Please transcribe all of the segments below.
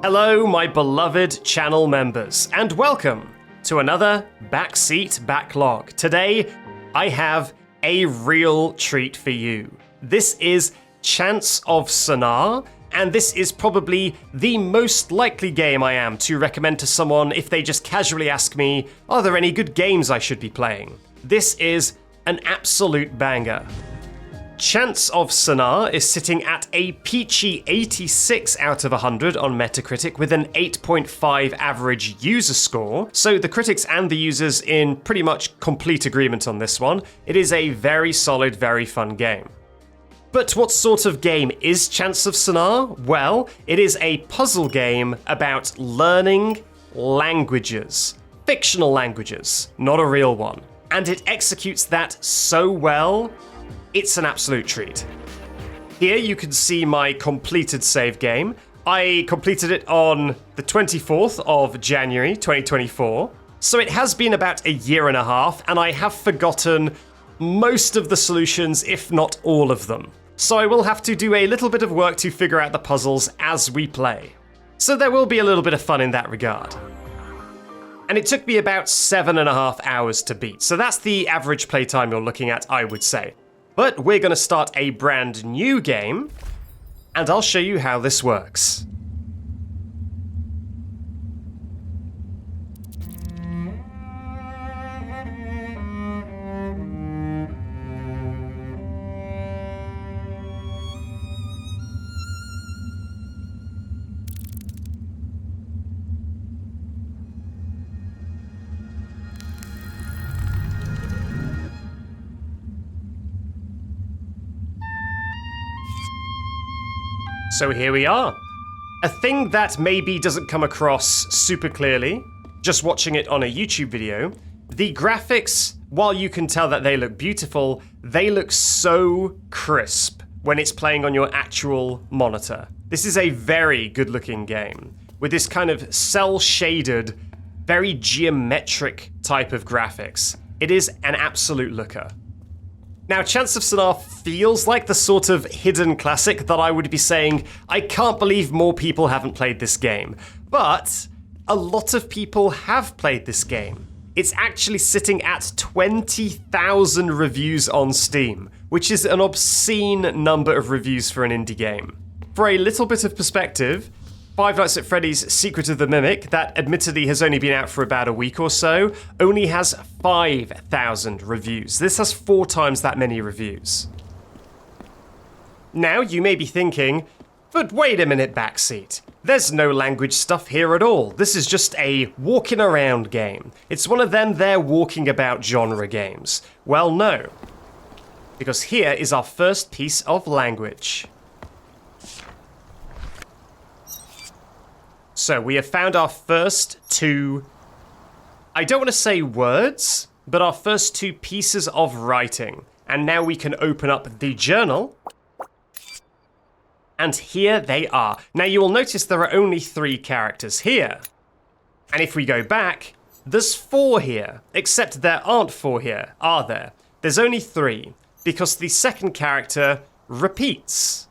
Hello, my beloved channel members, and welcome to another Backseat Backlog. Today, I have a real treat for you. This is Chants of Sennaar, and this is probably the most likely game I am to recommend to someone if they just casually ask me, are there any good games I should be playing? This is an absolute banger. Chants of Sennaar is sitting at a peachy 86 out of 100 on Metacritic with an 8.5 average user score, so the critics and the users in pretty much complete agreement on this one. It is a very solid, very fun game. But what sort of game is Chants of Sennaar? Well, it is a puzzle game about learning languages. Fictional languages, not a real one. And it executes that so well, it's an absolute treat. Here you can see my completed save game. I completed it on the 24th of January 2024, so it has been about a year and a half, and I have forgotten most of the solutions, if not all of them. So I will have to do a little bit of work to figure out the puzzles as we play. So there will be a little bit of fun in that regard. And it took me about 7.5 hours to beat, so that's the average playtime you're looking at, I would say. But we're going to start a brand new game, and I'll show you how this works. So here we are. A thing that maybe doesn't come across super clearly, just watching it on a YouTube video, the graphics, while you can tell that they look beautiful, they look so crisp when it's playing on your actual monitor. This is a very good looking game, with this kind of cel-shaded, very geometric type of graphics. It is an absolute looker. Now, Chants of Sennaar feels like the sort of hidden classic that I would be saying, I can't believe more people haven't played this game. But a lot of people have played this game. It's actually sitting at 20,000 reviews on Steam, which is an obscene number of reviews for an indie game. For a little bit of perspective, Five Nights at Freddy's Secret of the Mimic, that admittedly has only been out for about a week or so, only has 5,000 reviews. This has 4 times that many reviews. Now, you may be thinking, but wait a minute, Backseat. There's no language stuff here at all. This is just a walking around game. It's one of them there walking about genre games. Well, no. Because here is our first piece of language. So we have found our first 2, I don't want to say words, but our first 2 pieces of writing. And now we can open up the journal. And here they are. Now you will notice there are only 3 characters here. And if we go back, there's 4 here. Except there aren't 4 here, are there? There's only 3, because the second character repeats.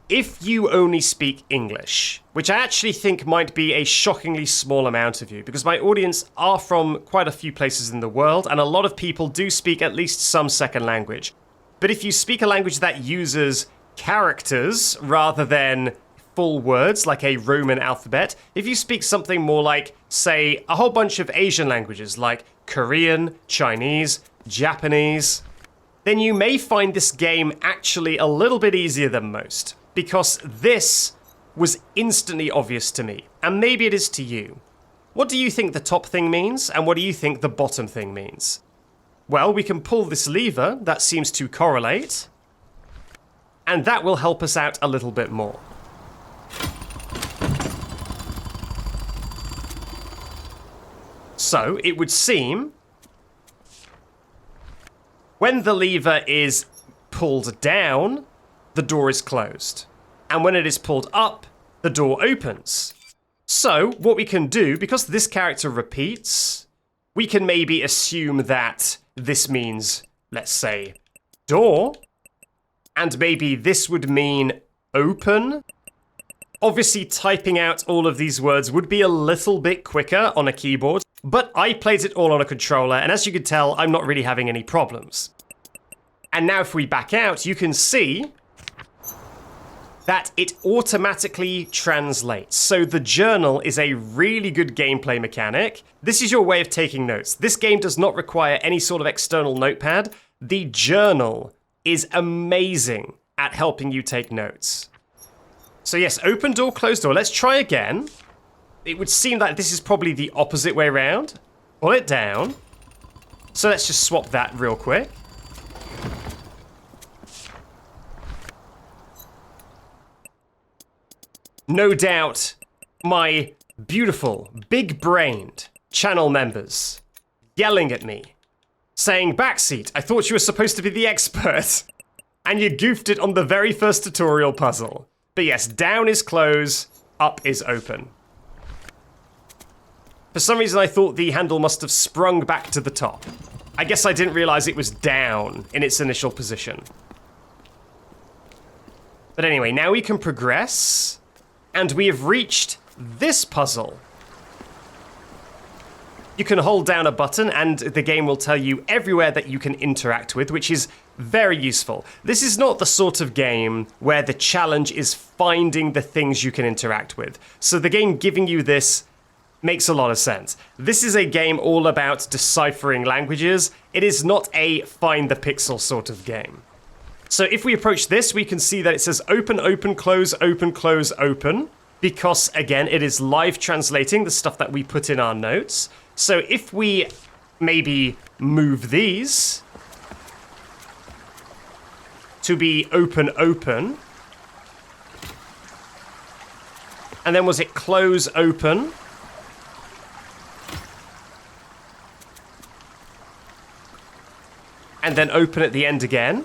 If you only speak English, which I actually think might be a shockingly small amount of you, because my audience are from quite a few places in the world, and a lot of people do speak at least some second language. But if you speak a language that uses characters rather than full words, like a Roman alphabet, if you speak something more like, say, a whole bunch of Asian languages, like Korean, Chinese, Japanese, then you may find this game actually a little bit easier than most. Because this was instantly obvious to me, and maybe it is to you. What do you think the top thing means, and what do you think the bottom thing means? Well, we can pull this lever, that seems to correlate, and that will help us out a little bit more. So, it would seem, when the lever is pulled down, the door is closed. And when it is pulled up, the door opens. So, what we can do, because this character repeats, we can maybe assume that this means, let's say, door, and maybe this would mean open, Obviously, typing out all of these words would be a little bit quicker on a keyboard, but I played it all on a controller, and as you can tell, I'm not really having any problems. And now if we back out, you can see that it automatically translates. So the journal is a really good gameplay mechanic. This is your way of taking notes. This game does not require any sort of external notepad. The journal is amazing at helping you take notes. So yes, open door, closed door. Let's try again. It would seem like this is probably the opposite way around. Pull it down. So let's just swap that real quick. No doubt, my beautiful, big-brained channel members yelling at me, saying, Backseat, I thought you were supposed to be the expert, and you goofed it on the very first tutorial puzzle. But yes, down is close, up is open. For some reason, I thought the handle must have sprung back to the top. I guess I didn't realize it was down in its initial position. But anyway, now we can progress. And we have reached this puzzle. You can hold down a button and the game will tell you everywhere that you can interact with, which is very useful. This is not the sort of game where the challenge is finding the things you can interact with. So the game giving you this makes a lot of sense. This is a game all about deciphering languages. It is not a find the pixel sort of game. So if we approach this, we can see that it says open, open, close, open, because again, it is live translating the stuff that we put in our notes. So if we maybe move these to be open, open, and then was it close, open, and then open at the end again.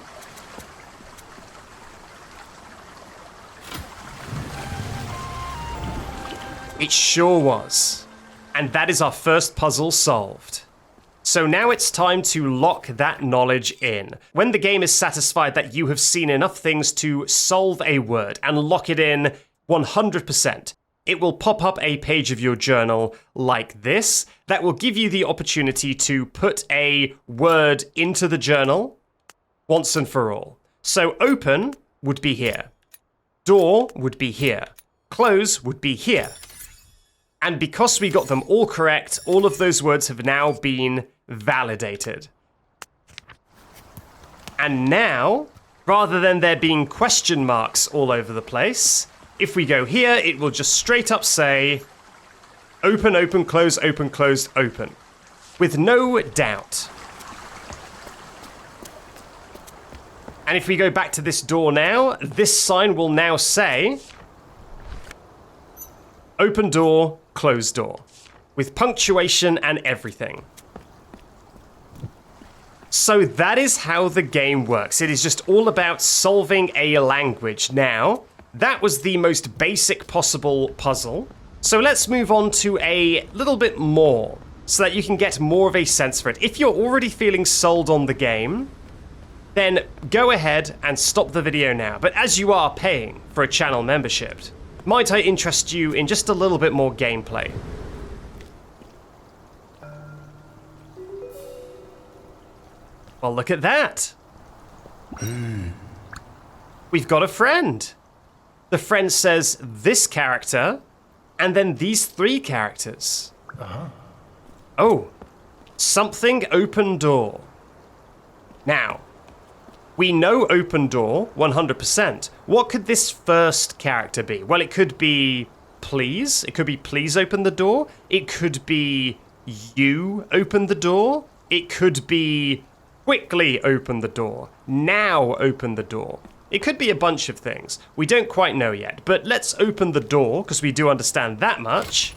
It sure was. And that is our first puzzle solved. So now it's time to lock that knowledge in. When the game is satisfied that you have seen enough things to solve a word and lock it in 100%, it will pop up a page of your journal like this that will give you the opportunity to put a word into the journal once and for all. So open would be here. Door would be here. Close would be here. And because we got them all correct, all of those words have now been validated. And now, rather than there being question marks all over the place, if we go here, it will just straight up say, open, open, close, closed, open. With no doubt. And if we go back to this door now, this sign will now say, open door, closed door, with punctuation and everything. So that is how the game works. It is just all about solving a language. Now, that was the most basic possible puzzle. So let's move on to a little bit more so that you can get more of a sense for it. If you're already feeling sold on the game, then go ahead and stop the video now. But as you are paying for a channel membership, might I interest you in just a little bit more gameplay? Well, look at that. We've got a friend. The friend says this character, and then these three characters. Oh, something open door. Now, we know open door 100%. What could this first character be? Well, it could be please. It could be please open the door. It could be you open the door. It could be quickly open the door. Now open the door. It could be a bunch of things. We don't quite know yet, but let's open the door because we do understand that much.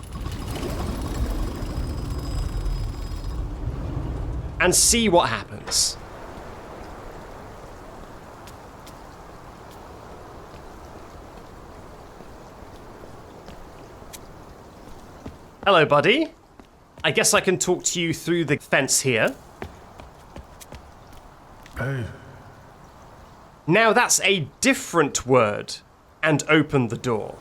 And see what happens. Hello, buddy. I guess I can talk to you through the fence here. Hey. Now that's a different word, and open the door.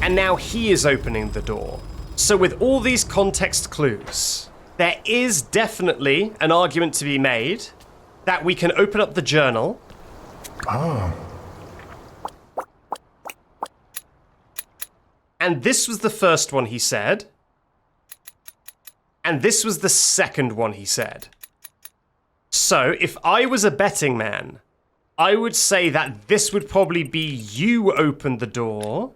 and now he is opening the door. So with all these context clues, there is definitely an argument to be made that we can open up the journal. And this was the first one he said. And this was the second one he said. So if I was a betting man, I would say that this would probably be you opened the door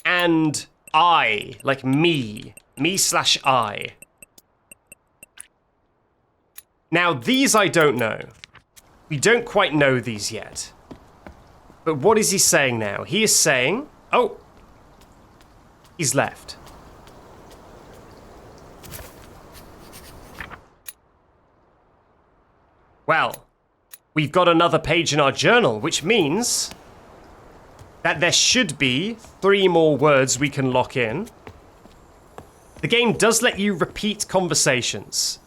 and I, like me/I. Now these I don't know. We don't quite know these yet. But what is he saying now? He is saying, oh, he's left. Well, we've got another page in our journal, which means that there should be 3 more words we can lock in. The game does let you repeat conversations.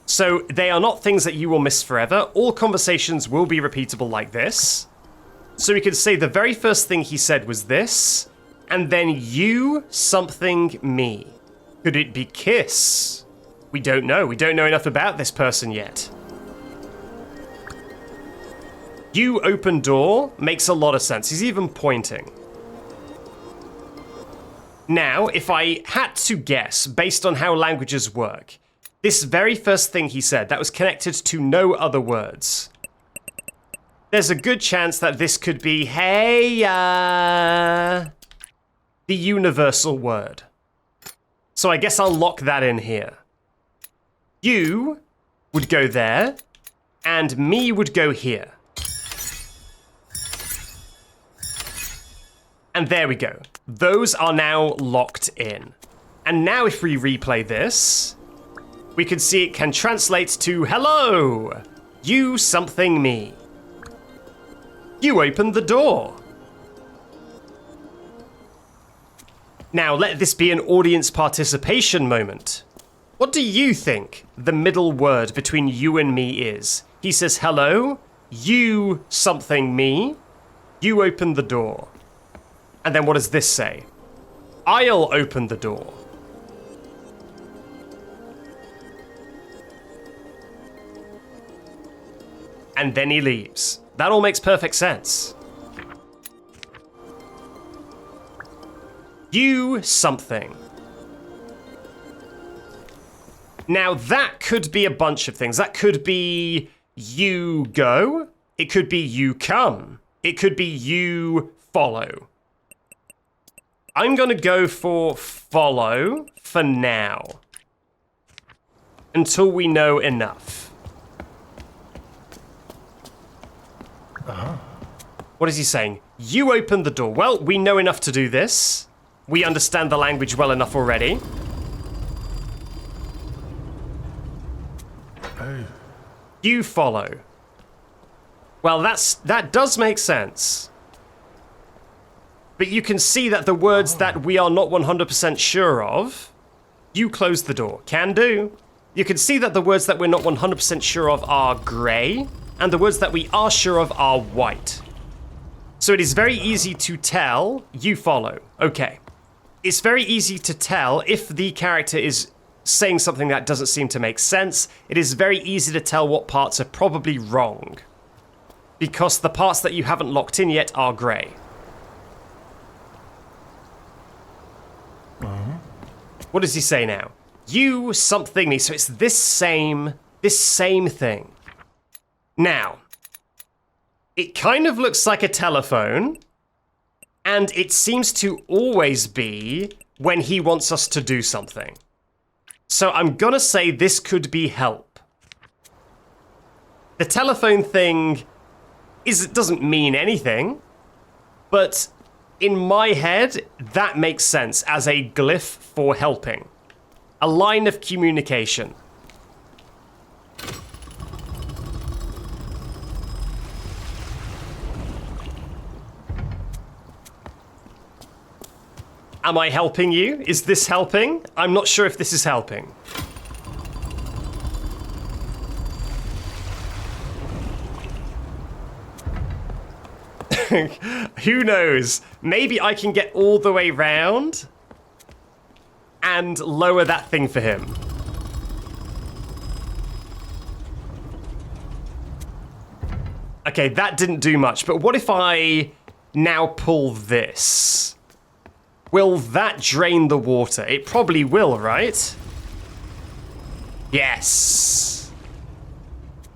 So they are not things that you will miss forever. All conversations will be repeatable like this. So we could say the very first thing he said was this, and then you something me. Could it be kiss? We don't know. We don't know enough about this person yet. You open door makes a lot of sense. He's even pointing. Now, if I had to guess, based on how languages work, this very first thing he said, that was connected to no other words. There's a good chance that this could be, hey, the universal word. So I guess I'll lock that in here. You would go there, and me would go here. And there we go. Those are now locked in. And now if we replay this, we can see it can translate to hello, you something me. You opened the door. Now let this be an audience participation moment. What do you think the middle word between you and me is? He says hello, you something me, you opened the door. And then what does this say? I'll open the door. And then he leaves. That all makes perfect sense. You something. Now that could be a bunch of things. That could be you go. It could be you come. It could be you follow. I'm going to go for follow for now. Until we know enough. What is he saying? You opened the door. Well, we know enough to do this. We understand the language well enough already. Hey. You follow. Well, that does make sense. But you can see that the words that we are not 100% sure of, you close the door. Can do. You can see that the words that we're not 100% sure of are grey, and the words that we are sure of are white. So it is very easy to tell, you follow. Okay. It's very easy to tell if the character is saying something that doesn't seem to make sense. It is very easy to tell what parts are probably wrong. Because the parts that you haven't locked in yet are grey. What does he say now? You something me. So it's this same thing. Now, it kind of looks like a telephone, and it seems to always be when he wants us to do something. So I'm gonna say this could be help. The telephone thing doesn't mean anything, but in my head, that makes sense as a glyph for helping. A line of communication. Am I helping you? Is this helping? I'm not sure if this is helping. Who knows? Maybe I can get all the way round and lower that thing for him. Okay, that didn't do much, but what if I now pull this? Will that drain the water? It probably will, right? Yes.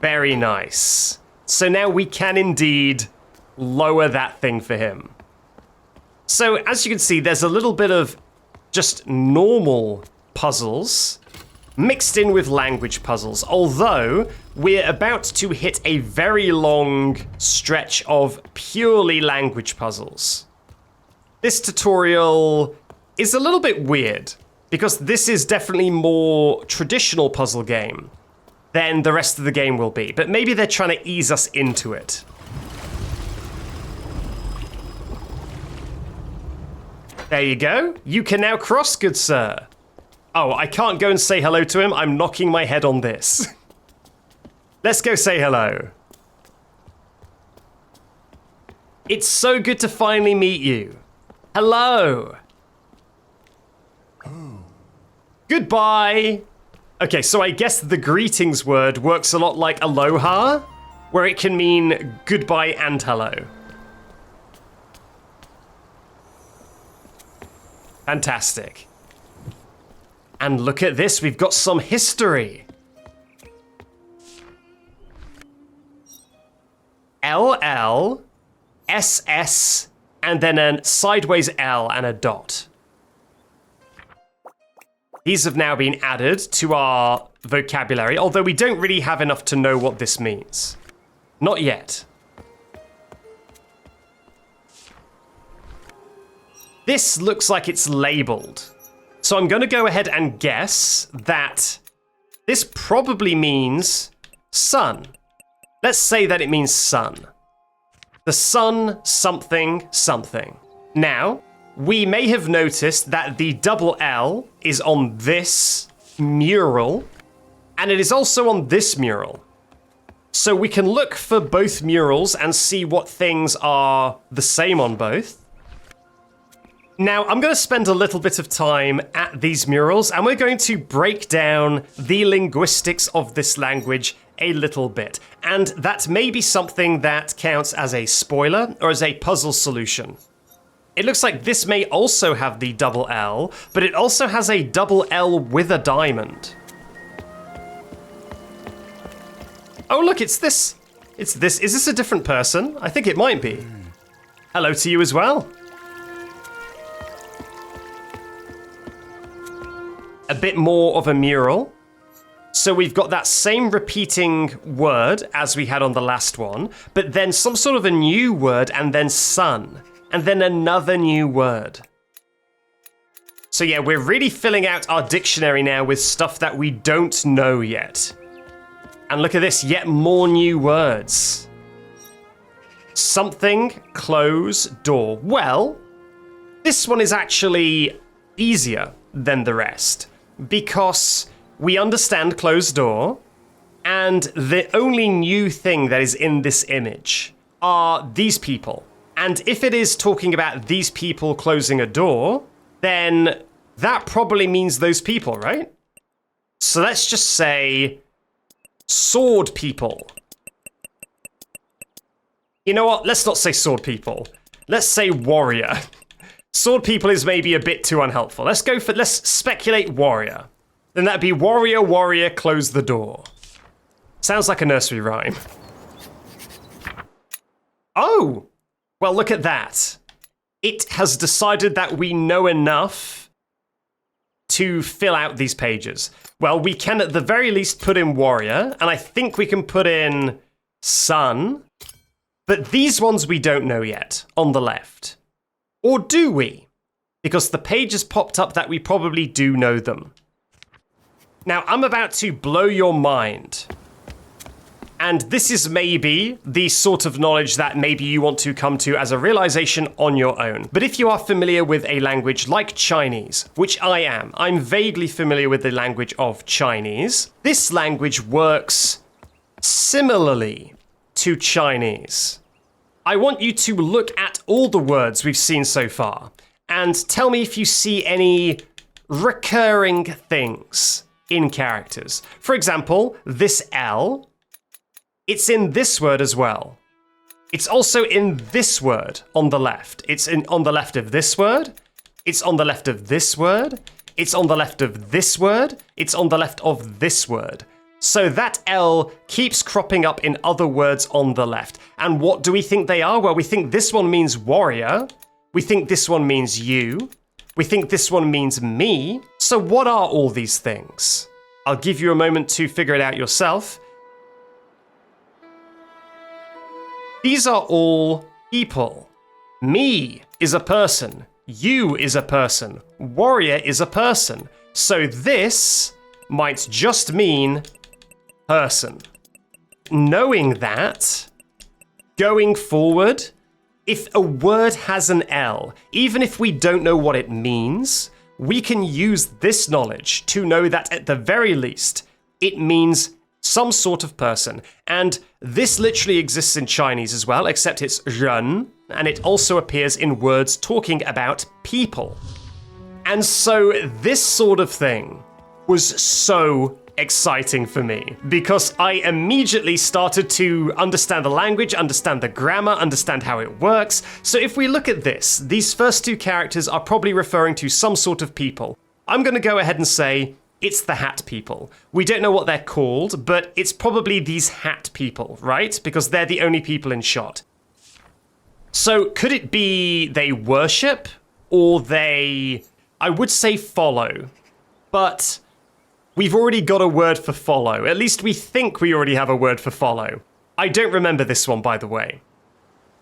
Very nice. So now we can indeed lower that thing for him. So as you can see, there's a little bit of just normal puzzles mixed in with language puzzles, although we're about to hit a very long stretch of purely language puzzles. This tutorial is a little bit weird because this is definitely more traditional puzzle game than the rest of the game will be, but maybe they're trying to ease us into it. There you go. You can now cross, good sir. Oh, I can't go and say hello to him. I'm knocking my head on this. Let's go say hello. It's so good to finally meet you. Hello. Goodbye. Okay, so I guess the greetings word works a lot like aloha, where it can mean goodbye and hello. Fantastic. And look at this, we've got some history. LL, SS, and then a sideways L and a dot. These have now been added to our vocabulary, although we don't really have enough to know what this means. Not yet. This looks like it's labeled. So I'm going to go ahead and guess that this probably means sun. Let's say that it means sun. The sun, something, something. Now, we may have noticed that the double L is on this mural, and it is also on this mural. So we can look for both murals and see what things are the same on both. Now, I'm going to spend a little bit of time at these murals, and we're going to break down the linguistics of this language a little bit. And that may be something that counts as a spoiler or as a puzzle solution. It looks like this may also have the double L, but it also has a double L with a diamond. Oh, look, it's this. It's this. Is this a different person? I think it might be. Hello to you as well. A bit more of a mural. So we've got that same repeating word as we had on the last one, but then some sort of a new word and then sun, and then another new word. So yeah, we're really filling out our dictionary now with stuff that we don't know yet. And look at this, yet more new words. Something, close, door. Well, this one is actually easier than the rest, because we understand closed door, and the only new thing that is in this image are these people. And if it is talking about these people closing a door, then that probably means those people, right? So let's just say sword people. You know what? Let's not say sword people. Let's say warrior. Sword people is maybe a bit too unhelpful. Let's speculate warrior. Then that'd be warrior, warrior, close the door. Sounds like a nursery rhyme. Oh, well, look at that. It has decided that we know enough to fill out these pages. Well, we can at the very least put in warrior, and I think we can put in sun, but these ones we don't know yet on the left. Or do we? Because the page has popped up that we probably do know them. Now, I'm about to blow your mind. And this is maybe the sort of knowledge that maybe you want to come to as a realization on your own. But if you are familiar with a language like Chinese, which I am, I'm vaguely familiar with the language of Chinese. This language works similarly to Chinese. I want you to look at all the words we've seen so far and tell me if you see any recurring things in characters. For example, this L, it's in this word as well. It's also in this word on the left. It's on the left of this word. It's on the left of this word. It's on the left of this word. It's on the left of this word. So that L keeps cropping up in other words on the left. And what do we think they are? Well, we think this one means warrior. We think this one means you. We think this one means me. So what are all these things? I'll give you a moment to figure it out yourself. These are all people. Me is a person. You is a person. Warrior is a person. So this might just mean person. Knowing that, going forward, if a word has an L, even if we don't know what it means, we can use this knowledge to know that at the very least, it means some sort of person. And this literally exists in Chinese as well, except it's run, and it also appears in words talking about people. And so this sort of thing was so exciting for me because I immediately started to understand the language, understand the grammar, understand how it works. So if we look at this, these first two characters are probably referring to some sort of people. I'm going to go ahead and say it's the hat people. We don't know what they're called, but it's probably these hat people, right? Because they're the only people in shot. So could it be they worship or they, I would say follow, but we've already got a word for follow. At least we think we already have a word for follow. I don't remember this one, by the way.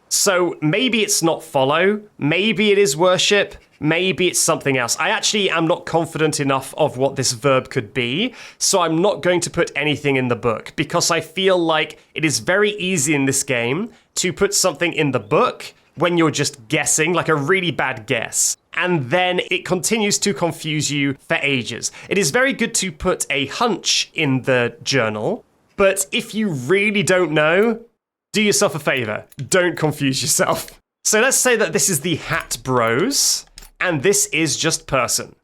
So maybe it's not follow, maybe it is worship, maybe it's something else. I actually am not confident enough of what this verb could be, so I'm not going to put anything in the book because I feel like it is very easy in this game to put something in the book when you're just guessing, like a really bad guess. And then it continues to confuse you for ages. It is very good to put a hunch in the journal, but if you really don't know, do yourself a favor, don't confuse yourself. So let's say that this is the Hat Bros, and this is just person.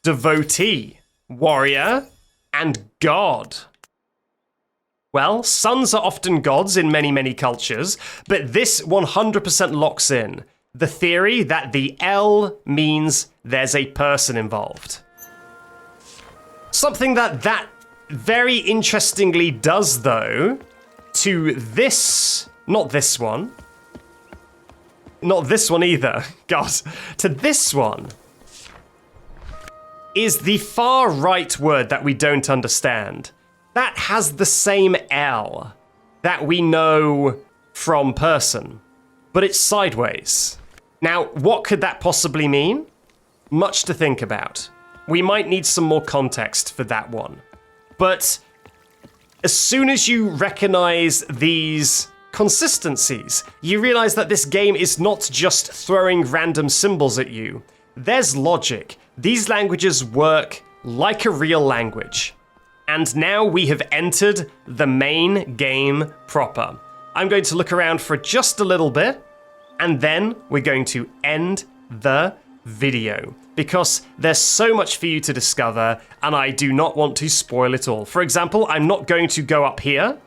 Devotee, warrior, and god. Well, suns are often gods in many, many cultures, but this 100% locks in the theory that the L means there's a person involved. Something that very interestingly does, though, to this, not this one either, God, to this one, is the far right word that we don't understand. That has the same L that we know from person, but it's sideways. Now, what could that possibly mean? Much to think about. We might need some more context for that one. But as soon as you recognize these consistencies, you realize that this game is not just throwing random symbols at you. There's logic. These languages work like a real language. And now we have entered the main game proper. I'm going to look around for just a little bit, and then we're going to end the video because there's so much for you to discover and I do not want to spoil it all. For example, I'm not going to go up here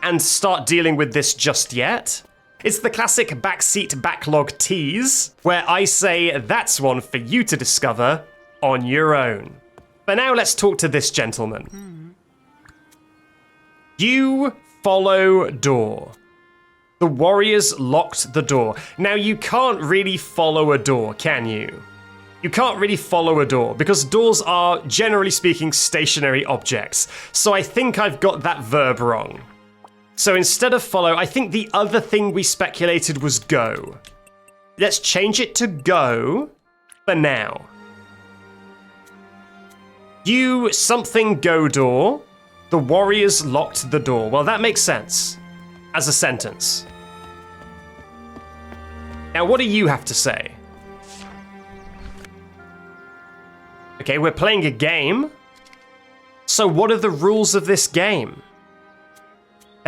and start dealing with this just yet. It's the classic Backseat backlog tease where I say that's one for you to discover on your own. But now let's talk to this gentleman. You follow door. The warriors locked the door. Now, you can't really follow a door, can you? You can't really follow a door because doors are, generally speaking, stationary objects. So I think I've got that verb wrong. So instead of follow, I think the other thing we speculated was go. Let's change it to go for now. You something go door. The warriors locked the door. Well, that makes sense as a sentence. Now, what do you have to say? Okay, we're playing a game. So what are the rules of this game?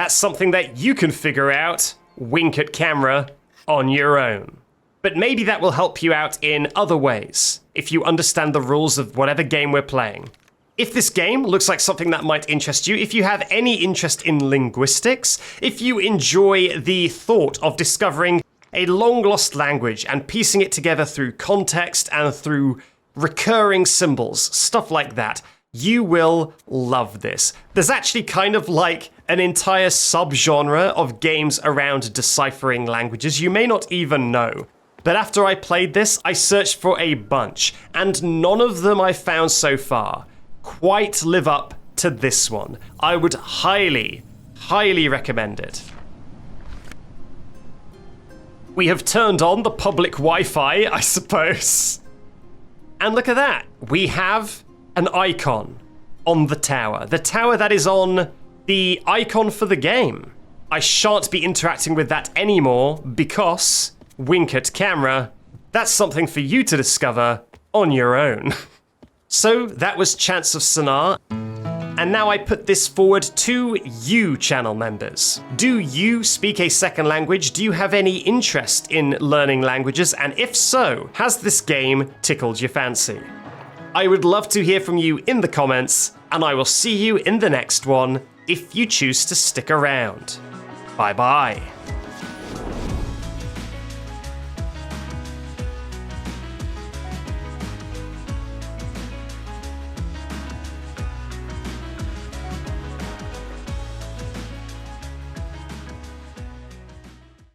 That's something that you can figure out, wink at camera, on your own. But maybe that will help you out in other ways, if you understand the rules of whatever game we're playing. If this game looks like something that might interest you, if you have any interest in linguistics, if you enjoy the thought of discovering a long-lost language and piecing it together through context and through recurring symbols, stuff like that, you will love this. There's actually kind of like an entire subgenre of games around deciphering languages you may not even know. But after I played this, I searched for a bunch, and none of them I've found so far quite live up to this one. I would highly, highly recommend it. We have turned on the public Wi-Fi, I suppose. And look at that. We have an icon on the tower. The tower that is on the icon for the game. I shan't be interacting with that anymore because, wink at camera, that's something for you to discover on your own. So that was Chants of Sennaar. And now I put this forward to you, channel members. Do you speak a second language? Do you have any interest in learning languages? And if so, has this game tickled your fancy? I would love to hear from you in the comments, and I will see you in the next one if you choose to stick around. Bye bye.